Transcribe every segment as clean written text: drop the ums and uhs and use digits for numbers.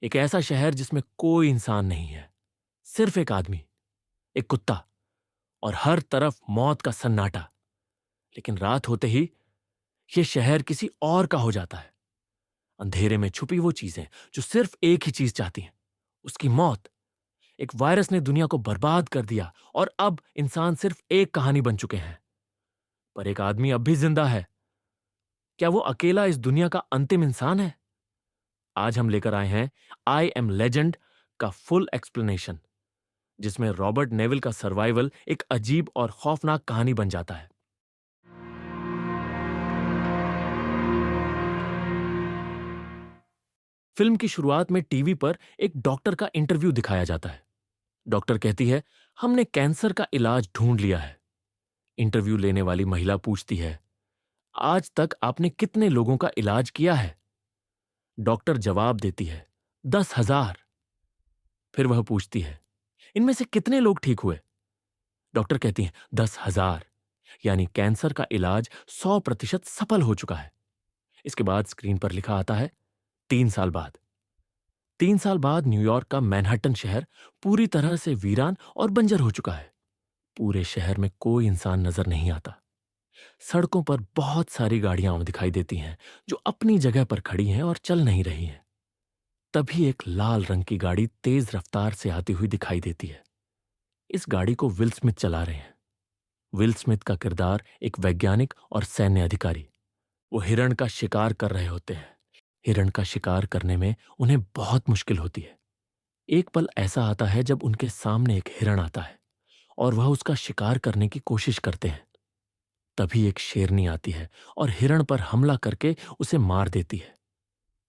एक ऐसा शहर जिसमें कोई इंसान नहीं है, सिर्फ एक आदमी, एक कुत्ता और हर तरफ मौत का सन्नाटा। लेकिन रात होते ही यह शहर किसी और का हो जाता है। अंधेरे में छुपी वो चीजें जो सिर्फ एक ही चीज चाहती हैं, उसकी मौत। एक वायरस ने दुनिया को बर्बाद कर दिया और अब इंसान सिर्फ एक कहानी बन चुके हैं। पर एक आदमी अब भी जिंदा है। क्या वो अकेला इस दुनिया का अंतिम इंसान है? आज हम लेकर आए हैं आई एम लेजेंड का फुल एक्सप्लेनेशन, जिसमें रॉबर्ट नेविल का सर्वाइवल एक अजीब और खौफनाक कहानी बन जाता है। फिल्म की शुरुआत में टीवी पर एक डॉक्टर का इंटरव्यू दिखाया जाता है। डॉक्टर कहती है, हमने कैंसर का इलाज ढूंढ लिया है। इंटरव्यू लेने वाली महिला पूछती है, आज तक आपने कितने लोगों का इलाज किया है? डॉक्टर जवाब देती है, 10,000। फिर वह पूछती है, इनमें से कितने लोग ठीक हुए? डॉक्टर कहती हैं, 10,000। यानी कैंसर का इलाज 100% सफल हो चुका है। इसके बाद स्क्रीन पर लिखा आता है, 3 साल बाद। 3 साल बाद न्यूयॉर्क का मैनहट्टन शहर पूरी तरह से वीरान और बंजर हो चुका है। पूरे शहर में कोई इंसान नजर नहीं आता। सड़कों पर बहुत सारी गाड़ियां दिखाई देती हैं जो अपनी जगह पर खड़ी हैं और चल नहीं रही हैं। तभी एक लाल रंग की गाड़ी तेज रफ्तार से आती हुई दिखाई देती है। इस गाड़ी को विल स्मिथ चला रहे हैं। विल स्मिथ का किरदार एक वैज्ञानिक और सैन्य अधिकारी। वो हिरण का शिकार कर रहे होते हैं। हिरण का शिकार करने में उन्हें बहुत मुश्किल होती है। एक पल ऐसा आता है जब उनके सामने एक हिरण आता है और वह उसका शिकार करने की कोशिश करते हैं। तभी एक शेरनी आती है और हिरण पर हमला करके उसे मार देती है।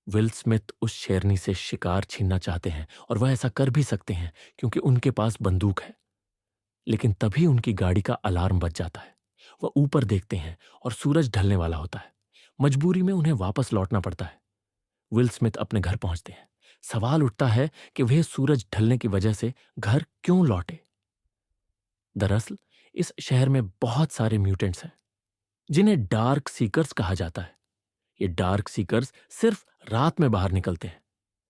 विल स्मिथ उस शेरनी से शिकार छीनना चाहते हैं और वह ऐसा कर भी सकते हैं क्योंकि उनके पास बंदूक है। लेकिन तभी उनकी गाड़ी का अलार्म बज जाता है। वह ऊपर देखते हैं और सूरज ढलने वाला होता है। मजबूरी में उन्हें वापस लौटना पड़ता है। विल स्मिथ अपने घर पहुंचते हैं। सवाल उठता है कि वे सूरज ढलने की वजह से घर क्यों लौटे। दरअसल इस शहर में बहुत सारे म्यूटेंट्स हैं जिन्हें डार्क सीकर्स कहा जाता है। ये डार्क सीकर्स सिर्फ रात में बाहर निकलते हैं।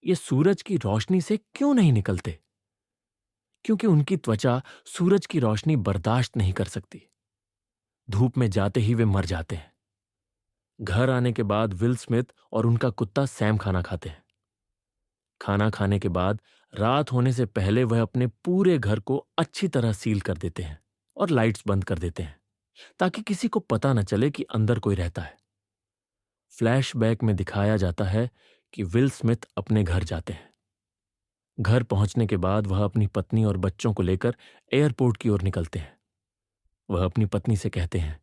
ये सूरज की रोशनी से क्यों नहीं निकलते? क्योंकि उनकी त्वचा सूरज की रोशनी बर्दाश्त नहीं कर सकती। धूप में जाते ही वे मर जाते हैं। घर आने के बाद विल स्मिथ और उनका कुत्ता सैम खाना खाते हैं। खाना खाने के बाद रात होने से पहले वह अपने पूरे घर को अच्छी तरह सील कर देते हैं और लाइट्स बंद कर देते हैं ताकि किसी को पता न चले कि अंदर कोई रहता है। फ्लैशबैक में दिखाया जाता है कि विल स्मिथ अपने घर जाते हैं। घर पहुंचने के बाद वह अपनी पत्नी और बच्चों को लेकर एयरपोर्ट की ओर निकलते हैं। वह अपनी पत्नी से कहते हैं,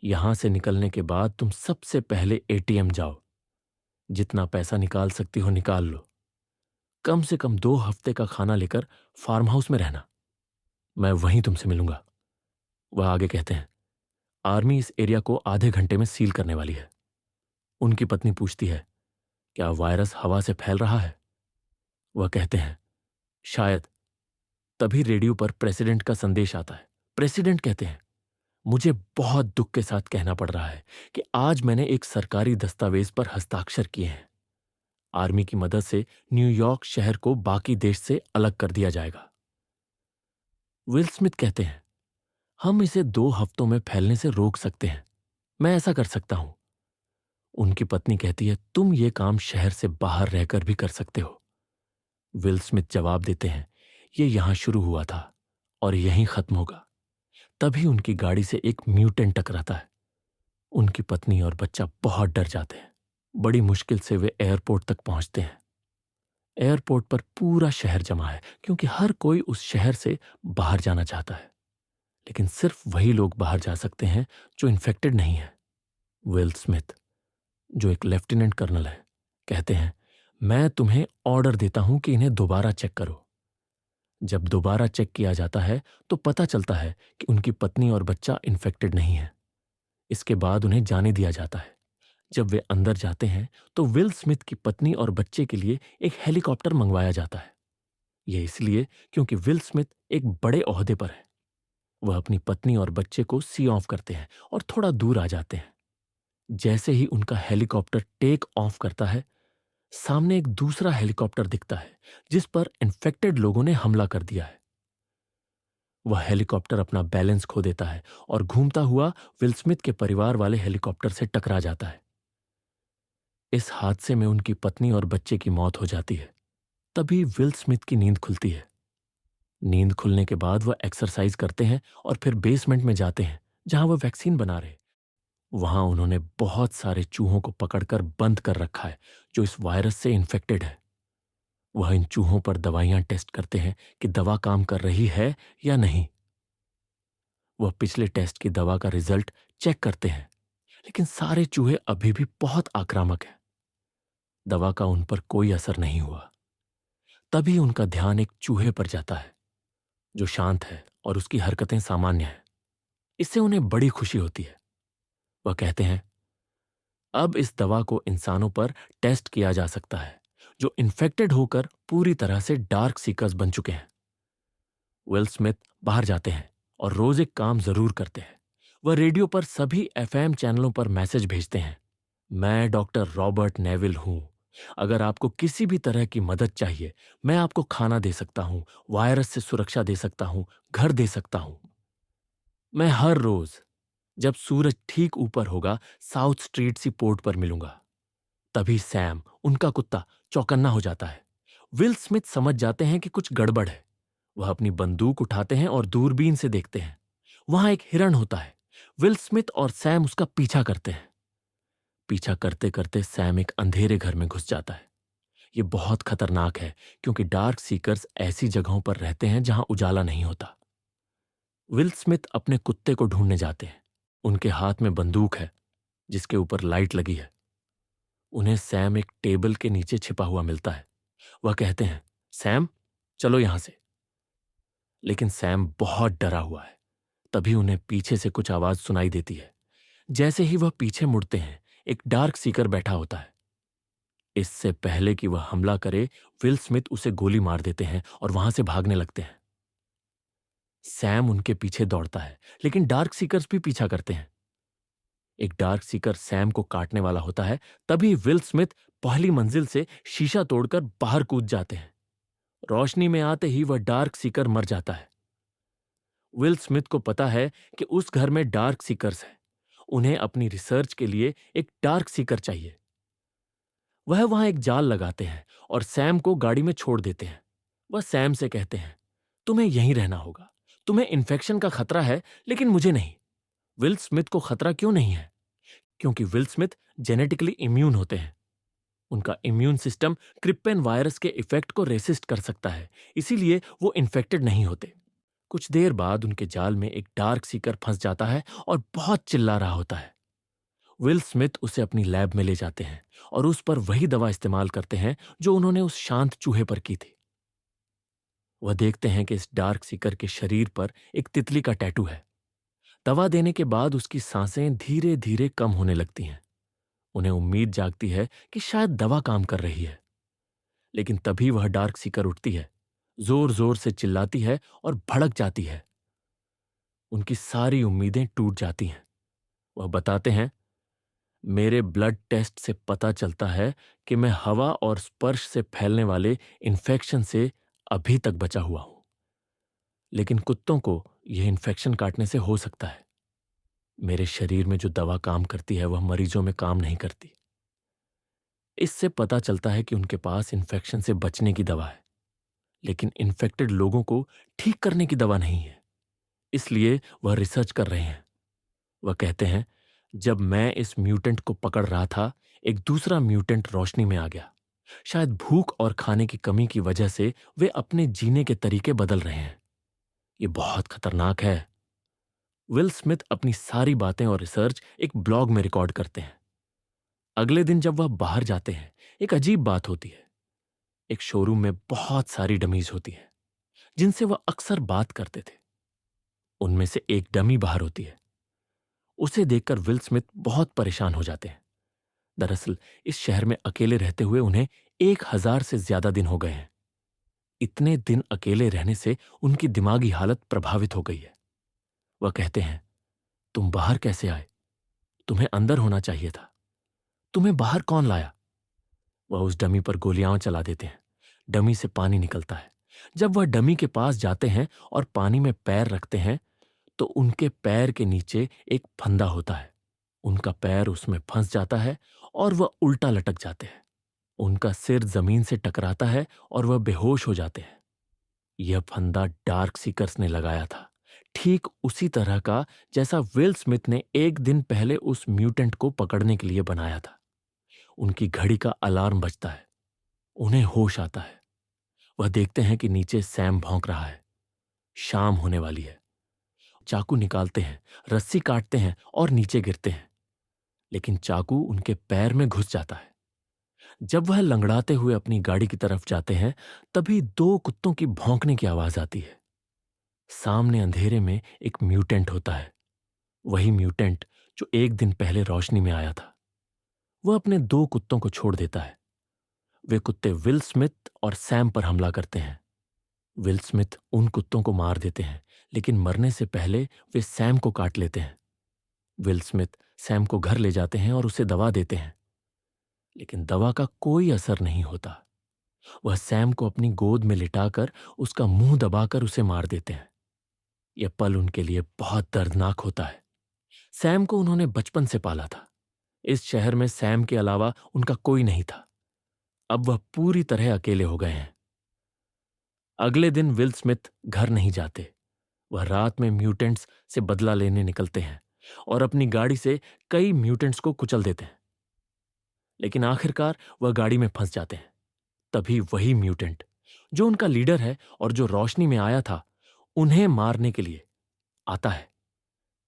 यहां से निकलने के बाद तुम सबसे पहले एटीएम जाओ। जितना पैसा निकाल सकती हो निकाल लो। कम से कम 2 हफ्ते का खाना लेकर फार्म हाउस में रहना। मैं वहीं तुमसे मिलूंगा। वह आगे कहते हैं, आर्मी इस एरिया को आधे घंटे में सील करने वाली है। उनकी पत्नी पूछती है, क्या वायरस हवा से फैल रहा है? वह कहते हैं, शायद। तभी रेडियो पर प्रेसिडेंट का संदेश आता है। प्रेसिडेंट कहते हैं, मुझे बहुत दुख के साथ कहना पड़ रहा है कि आज मैंने एक सरकारी दस्तावेज पर हस्ताक्षर किए हैं। आर्मी की मदद से न्यूयॉर्क शहर को बाकी देश से अलग कर दिया जाएगा। विल स्मिथ कहते हैं, हम इसे 2 हफ्तों में फैलने से रोक सकते हैं। मैं ऐसा कर सकता हूं। उनकी पत्नी कहती है, तुम ये काम शहर से बाहर रहकर भी कर सकते हो। विल स्मिथ जवाब देते हैं, ये यहां शुरू हुआ था और यहीं खत्म होगा। तभी उनकी गाड़ी से एक म्यूटेंट टकराता है। उनकी पत्नी और बच्चा बहुत डर जाते हैं। बड़ी मुश्किल से वे एयरपोर्ट तक पहुंचते हैं। एयरपोर्ट पर पूरा शहर जमा है क्योंकि हर कोई उस शहर से बाहर जाना चाहता है। लेकिन सिर्फ वही लोग बाहर जा सकते हैं जो इन्फेक्टेड नहीं है। विल स्मिथ, जो एक लेफ्टिनेंट कर्नल है, कहते हैं, मैं तुम्हें ऑर्डर देता हूं कि इन्हें दोबारा चेक करो। जब दोबारा चेक किया जाता है तो पता चलता है कि उनकी पत्नी और बच्चा इन्फेक्टेड नहीं है। इसके बाद उन्हें जाने दिया जाता है। जब वे अंदर जाते हैं तो विल स्मिथ की पत्नी और बच्चे के लिए एक हेलीकॉप्टर मंगवाया जाता है। यह इसलिए क्योंकि विल स्मिथ एक बड़े ओहदे पर है। वह अपनी पत्नी और बच्चे को सी ऑफ करते हैं और थोड़ा दूर आ जाते हैं। जैसे ही उनका हेलीकॉप्टर टेक ऑफ करता है, सामने एक दूसरा हेलीकॉप्टर दिखता है जिस पर इन्फेक्टेड लोगों ने हमला कर दिया है। वह हेलीकॉप्टर अपना बैलेंस खो देता है और घूमता हुआ विल स्मिथ के परिवार वाले हेलीकॉप्टर से टकरा जाता है। इस हादसे में उनकी पत्नी और बच्चे की मौत हो जाती है। तभी विल स्मिथ की नींद खुलती है। नींद खुलने के बाद वह एक्सरसाइज करते हैं और फिर बेसमेंट में जाते हैं जहां वह वैक्सीन बना रहे। वहां उन्होंने बहुत सारे चूहों को पकड़कर बंद कर रखा है जो इस वायरस से इन्फेक्टेड है। वह इन चूहों पर दवाइयां टेस्ट करते हैं कि दवा काम कर रही है या नहीं। वह पिछले टेस्ट की दवा का रिजल्ट चेक करते हैं, लेकिन सारे चूहे अभी भी बहुत आक्रामक हैं। दवा का उन पर कोई असर नहीं हुआ। तभी उनका ध्यान एक चूहे पर जाता है जो शांत है और उसकी हरकतें सामान्य हैं। इससे उन्हें बड़ी खुशी होती है। वह कहते हैं, अब इस दवा को इंसानों पर टेस्ट किया जा सकता है जो इन्फेक्टेड होकर पूरी तरह से डार्क सीकर्स बन चुके हैं। विल स्मिथ बाहर जाते हैं और रोज एक काम जरूर करते हैं। वह रेडियो पर सभी एफएम चैनलों पर मैसेज भेजते हैं, मैं डॉक्टर रॉबर्ट नेविल हूं। अगर आपको किसी भी तरह की मदद चाहिए, मैं आपको खाना दे सकता हूं, वायरस से सुरक्षा दे सकता हूं, घर दे सकता हूं। मैं हर रोज जब सूरज ठीक ऊपर होगा साउथ स्ट्रीट सी पोर्ट पर मिलूंगा। तभी सैम, उनका कुत्ता, चौकन्ना हो जाता है। विल स्मिथ समझ जाते हैं कि कुछ गड़बड़ है। वह अपनी बंदूक उठाते हैं और दूरबीन से देखते हैं। वहां एक हिरण होता है। विल स्मिथ और सैम उसका पीछा करते हैं। पीछा करते करते सैम एक अंधेरे घर में घुस जाता है। यह बहुत खतरनाक है क्योंकि डार्क सीकर्स ऐसी जगहों पर रहते हैं जहां उजाला नहीं होता। विल स्मिथ अपने कुत्ते को ढूंढने जाते हैं। उनके हाथ में बंदूक है जिसके ऊपर लाइट लगी है। उन्हें सैम एक टेबल के नीचे छिपा हुआ मिलता है। वह कहते हैं, सैम, चलो यहां से। लेकिन सैम बहुत डरा हुआ है। तभी उन्हें पीछे से कुछ आवाज सुनाई देती है। जैसे ही वह पीछे मुड़ते हैं, एक डार्क सीकर बैठा होता है। इससे पहले कि वह हमला करे, विल स्मिथ उसे गोली मार देते हैं और वहां से भागने लगते हैं। सैम उनके पीछे दौड़ता है, लेकिन डार्क सीकर्स भी पीछा करते हैं। एक डार्क सीकर सैम को काटने वाला होता है। तभी विल स्मिथ पहली मंजिल से शीशा तोड़कर बाहर कूद जाते हैं। रोशनी में आते ही वह डार्क सीकर मर जाता है। विल स्मिथ को पता है कि उस घर में डार्क सीकर्स हैं। उन्हें अपनी रिसर्च के लिए एक डार्क सीकर चाहिए। वह वहां एक जाल लगाते हैं और सैम को गाड़ी में छोड़ देते हैं। वह सैम से कहते हैं, तुम्हें यहीं रहना होगा। तुम्हें इन्फेक्शन का खतरा है, लेकिन मुझे नहीं। विल स्मिथ को खतरा क्यों नहीं है? क्योंकि विल स्मिथ जेनेटिकली इम्यून होते हैं। उनका इम्यून सिस्टम क्रिप्पेन वायरस के इफेक्ट को रेसिस्ट कर सकता है, इसीलिए वो इन्फेक्टेड नहीं होते। कुछ देर बाद उनके जाल में एक डार्क सीकर फंस जाता है और बहुत चिल्ला रहा होता है। विल स्मिथ उसे अपनी लैब में ले जाते हैं और उस पर वही दवा इस्तेमाल करते हैं जो उन्होंने उस शांत चूहे पर की थी। वह देखते हैं कि इस डार्क सीकर के शरीर पर एक तितली का टैटू है। दवा देने के बाद उसकी सांसें धीरे धीरे कम होने लगती हैं। उन्हें उम्मीद जागती है कि शायद दवा काम कर रही है। लेकिन तभी वह डार्क सीकर उठती है, जोर जोर से चिल्लाती है और भड़क जाती है। उनकी सारी उम्मीदें टूट जाती हैं। वह बताते हैं, मेरे ब्लड टेस्ट से पता चलता है कि मैं हवा और स्पर्श से फैलने वाले इन्फेक्शन से अभी तक बचा हुआ हूं। लेकिन कुत्तों को यह इन्फेक्शन काटने से हो सकता है। मेरे शरीर में जो दवा काम करती है वह मरीजों में काम नहीं करती। इससे पता चलता है कि उनके पास इन्फेक्शन से बचने की दवा है, लेकिन इन्फेक्टेड लोगों को ठीक करने की दवा नहीं है। इसलिए वह रिसर्च कर रहे हैं। वह कहते हैं, जब मैं इस म्यूटेंट को पकड़ रहा था, एक दूसरा म्यूटेंट रोशनी में आ गया। शायद भूख और खाने की कमी की वजह से वे अपने जीने के तरीके बदल रहे हैं। ये बहुत खतरनाक है। विल स्मिथ अपनी सारी बातें और रिसर्च एक ब्लॉग में रिकॉर्ड करते हैं। अगले दिन जब वह बाहर जाते हैं, एक अजीब बात होती है। एक शोरूम में बहुत सारी डमीज होती है जिनसे वह अक्सर बात करते थे। उनमें से एक डमी बाहर होती है। उसे देखकर विल स्मिथ बहुत परेशान हो जाते हैं। दरअसल इस शहर में अकेले रहते हुए उन्हें 1000 से ज्यादा दिन हो गए हैं। इतने दिन अकेले रहने से उनकी दिमागी हालत प्रभावित हो गई है। वह कहते हैं, तुम बाहर कैसे आए? तुम्हें अंदर होना चाहिए था। तुम्हें बाहर कौन लाया? वह उस डमी पर गोलियां चला देते हैं। डमी से पानी निकलता है। जब वह डमी के पास जाते हैं और पानी में पैर रखते हैं तो उनके पैर के नीचे एक फंदा होता है। उनका पैर उसमें फंस जाता है और वह उल्टा लटक जाते हैं। उनका सिर जमीन से टकराता है और वह बेहोश हो जाते हैं। यह फंदा डार्क सीकर्स ने लगाया था, ठीक उसी तरह का जैसा विल स्मिथ ने एक दिन पहले उस म्यूटेंट को पकड़ने के लिए बनाया था। उनकी घड़ी का अलार्म बजता है। उन्हें होश आता है। वह देखते हैं कि नीचे सैम भौंक रहा है। शाम होने वाली है। चाकू निकालते हैं, रस्सी काटते हैं और नीचे गिरते हैं, लेकिन चाकू उनके पैर में घुस जाता है। जब वह लंगड़ाते हुए अपनी गाड़ी की तरफ जाते हैं, तभी दो कुत्तों की भौंकने की आवाज आती है। सामने अंधेरे में एक म्यूटेंट होता है, वही म्यूटेंट जो एक दिन पहले रोशनी में आया था। वह अपने दो कुत्तों को छोड़ देता है। वे कुत्ते विल स्मिथ और सैम पर हमला करते हैं। विल स्मिथ उन कुत्तों को मार देते हैं, लेकिन मरने से पहले वे सैम को काट लेते हैं। विल स्मिथ सैम को घर ले जाते हैं और उसे दवा देते हैं, लेकिन दवा का कोई असर नहीं होता। वह सैम को अपनी गोद में लिटाकर उसका मुंह दबाकर उसे मार देते हैं। यह पल उनके लिए बहुत दर्दनाक होता है। सैम को उन्होंने बचपन से पाला था। इस शहर में सैम के अलावा उनका कोई नहीं था। अब वह पूरी तरह अकेले हो गए हैं। अगले दिन विल स्मिथ घर नहीं जाते। वह रात में म्यूटेंट्स से बदला लेने निकलते हैं और अपनी गाड़ी से कई म्यूटेंट्स को कुचल देते हैं, लेकिन आखिरकार वह गाड़ी में फंस जाते हैं। तभी वही म्यूटेंट जो उनका लीडर है और जो रोशनी में आया था, उन्हें मारने के लिए आता है।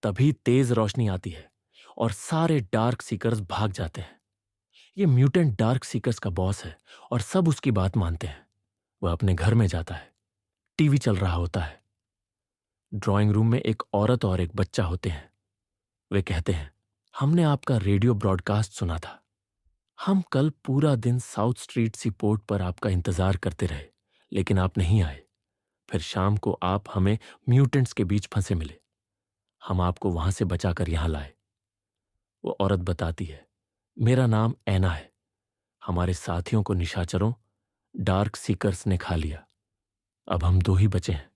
तभी तेज रोशनी आती है और सारे डार्क सीकर्स भाग जाते हैं। यह म्यूटेंट डार्क सीकर्स का बॉस है और सब उसकी बात मानते हैं। वह अपने घर में जाता है। टीवी चल रहा होता है। ड्राइंग रूम में एक औरत और एक बच्चा होते हैं। वे कहते हैं, हमने आपका रेडियो ब्रॉडकास्ट सुना था। हम कल पूरा दिन साउथ स्ट्रीट सी पोर्ट पर आपका इंतजार करते रहे, लेकिन आप नहीं आए। फिर शाम को आप हमें म्यूटेंट्स के बीच फंसे मिले। हम आपको वहां से बचाकर यहां लाए। वो औरत बताती है, मेरा नाम ऐना है। हमारे साथियों को निशाचरों डार्क सीकर्स ने खा लिया। अब हम दो ही बचे हैं।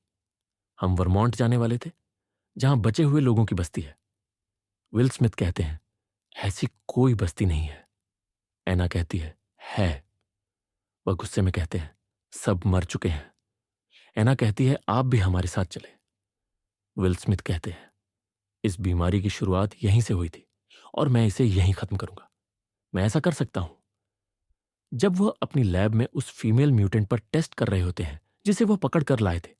हम वर्मोंट जाने वाले थे, जहां बचे हुए लोगों की बस्ती है। विल स्मिथ कहते हैं, ऐसी कोई बस्ती नहीं है। ऐना कहती है। वह गुस्से में कहते हैं, सब मर चुके हैं। ऐना कहती है, आप भी हमारे साथ चले। विल स्मिथ कहते हैं, इस बीमारी की शुरुआत यहीं से हुई थी और मैं इसे यहीं खत्म करूंगा। मैं ऐसा कर सकता हूं। जब वह अपनी लैब में उस फीमेल म्यूटेंट पर टेस्ट कर रहे होते हैं जिसे वह पकड़ कर लाए थे,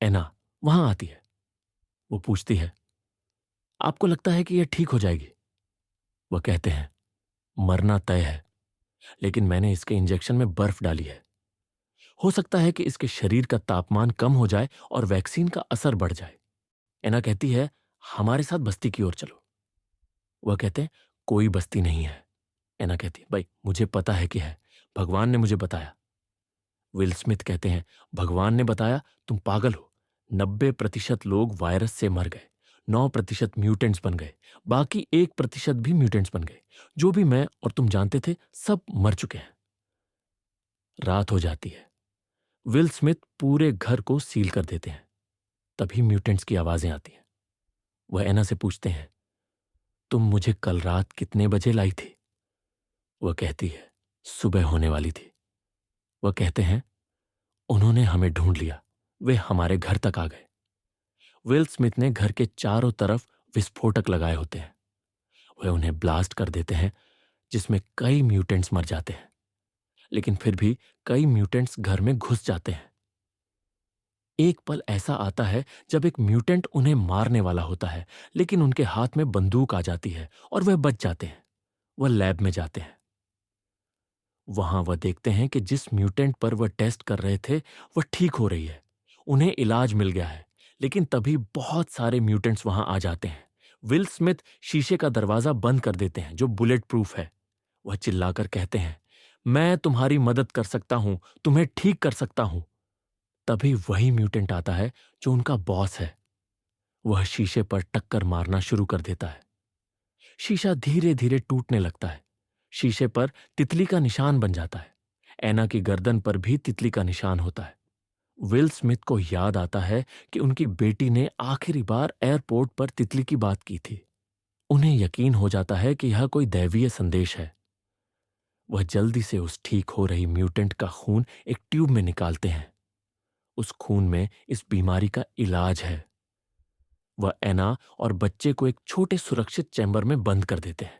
ऐना वहां आती है। वो पूछती है, आपको लगता है कि यह ठीक हो जाएगी? वह कहते हैं, मरना तय है, लेकिन मैंने इसके इंजेक्शन में बर्फ डाली है। हो सकता है कि इसके शरीर का तापमान कम हो जाए और वैक्सीन का असर बढ़ जाए। ऐना कहती है, हमारे साथ बस्ती की ओर चलो। वह कहते हैं, कोई बस्ती नहीं है। ऐना कहती है, भाई मुझे पता है कि है, भगवान ने मुझे बताया। विल स्मिथ कहते हैं, भगवान ने बताया? तुम पागल हो। 90% लोग वायरस से मर गए, 9% म्यूटेंट्स बन गए, बाकी 1% भी म्यूटेंट्स बन गए। जो भी मैं और तुम जानते थे सब मर चुके हैं। रात हो जाती है। विल स्मिथ पूरे घर को सील कर देते हैं। तभी म्यूटेंट्स की आवाजें आती हैं। वह ऐना से पूछते हैं, तुम मुझे कल रात कितने बजे लाई थी? वह कहती है, सुबह होने वाली थी। वह कहते हैं, उन्होंने हमें ढूंढ लिया, वे हमारे घर तक आ गए। विल स्मिथ ने घर के चारों तरफ विस्फोटक लगाए होते हैं। वे उन्हें ब्लास्ट कर देते हैं, जिसमें कई म्यूटेंट्स मर जाते हैं, लेकिन फिर भी कई म्यूटेंट्स घर में घुस जाते हैं। एक पल ऐसा आता है जब एक म्यूटेंट उन्हें मारने वाला होता है, लेकिन उनके हाथ में बंदूक आ जाती है और वह बच जाते हैं। वह लैब में जाते हैं। वहां वह देखते हैं कि जिस म्यूटेंट पर वह टेस्ट कर रहे थे वह ठीक हो रही है। उन्हें इलाज मिल गया है, लेकिन तभी बहुत सारे म्यूटेंट्स वहां आ जाते हैं। विल स्मिथ शीशे का दरवाजा बंद कर देते हैं जो बुलेट प्रूफ है। वह चिल्लाकर कहते हैं, मैं तुम्हारी मदद कर सकता हूं, तुम्हें ठीक कर सकता हूं। तभी वही म्यूटेंट आता है जो उनका बॉस है। वह शीशे पर टक्कर मारना शुरू कर देता है। शीशा धीरे धीरे टूटने लगता है। शीशे पर तितली का निशान बन जाता है। एना की गर्दन पर भी तितली का निशान होता है। विल स्मिथ को याद आता है कि उनकी बेटी ने आखिरी बार एयरपोर्ट पर तितली की बात की थी। उन्हें यकीन हो जाता है कि यह कोई दैवीय संदेश है। वह जल्दी से उस ठीक हो रही म्यूटेंट का खून एक ट्यूब में निकालते हैं। उस खून में इस बीमारी का इलाज है। वह एना और बच्चे को एक छोटे सुरक्षित चैम्बर में बंद कर देते हैं।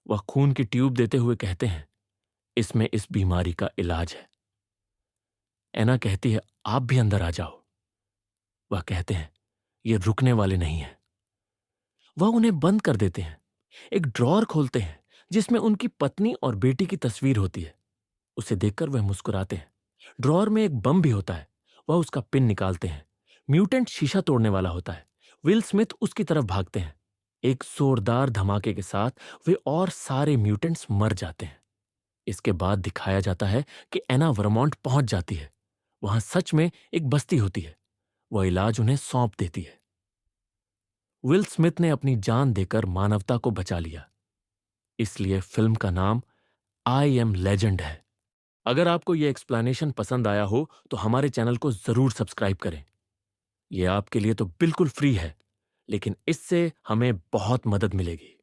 वह खून की ट्यूब देते हुए कहते हैं, इसमें इस बीमारी का इलाज है। एना कहती है, आप भी अंदर आ जाओ। वह कहते हैं, ये रुकने वाले नहीं हैं। वह उन्हें बंद कर देते हैं। एक ड्रॉअर खोलते हैं जिसमें उनकी पत्नी और बेटी की तस्वीर होती है। उसे देखकर वह मुस्कुराते हैं। ड्रॉअर में एक बम भी होता है। वह उसका पिन निकालते हैं। म्यूटेंट शीशा तोड़ने वाला होता है। विल स्मिथ उसकी तरफ भागते हैं। एक जोरदार धमाके के साथ वे और सारे म्यूटेंट्स मर जाते हैं। इसके बाद दिखाया जाता है कि एना वर्मोंट पहुंच जाती है। वहां सच में एक बस्ती होती है। वह इलाज उन्हें सौंप देती है। विल स्मिथ ने अपनी जान देकर मानवता को बचा लिया। इसलिए फिल्म का नाम आई एम लेजेंड है। अगर आपको यह एक्सप्लेनेशन पसंद आया हो तो हमारे चैनल को जरूर सब्सक्राइब करें। यह आपके लिए तो बिल्कुल फ्री है, लेकिन इससे हमें बहुत मदद मिलेगी।